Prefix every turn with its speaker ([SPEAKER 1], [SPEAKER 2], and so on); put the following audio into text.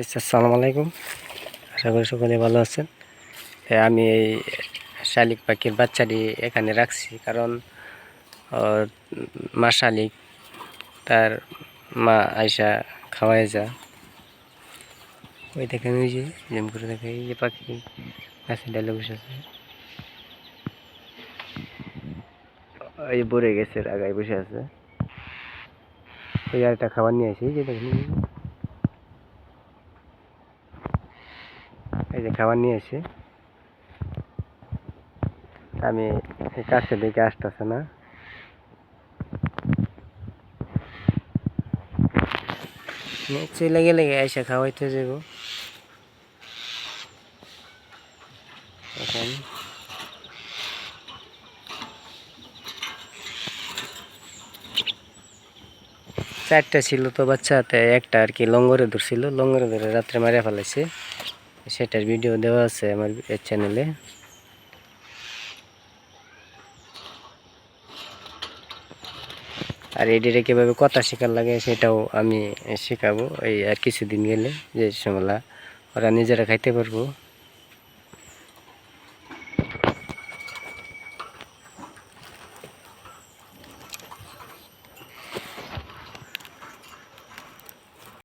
[SPEAKER 1] আসসালামু আলাইকুম। আশা করি সকলে ভালো আছেন। আমি এই শালিক পাখির বাচ্চাটি এখানে রাখছি, কারণ মা শালিক তার মা আয়সা খাওয়াই যা। ওই দেখেন, ওই যে জেম করে দেখে, এই যে পাখি গাছে ডালে বসে আছে, ওই বরে গেছে আগায় বসে আছে। ওই আরেকটা খাবার নিয়ে আসি, যে দেখেন, এই যে খাবার নিয়ে আসি। আমি কাছে দেখে আসতেছে না, চলে গেলে আইসা খাওয়াইতে যাব। এখন চারটা ছিল তো বাচ্চাতে, একটা আর কি লঙ্গরে ধরছিল, লঙ্গরে ধরে রাত্রে মারিয়া ফেলাইছে। সেটার ভিডিও দেওয়া আছে আমার চ্যানেলে। আর এডিরে কীভাবে কথা শেখার লাগে সেটাও আমি শেখাবো এই আর কিছুদিন গেলে, যে সময় ওরা নিজেরা খাইতে পারবো।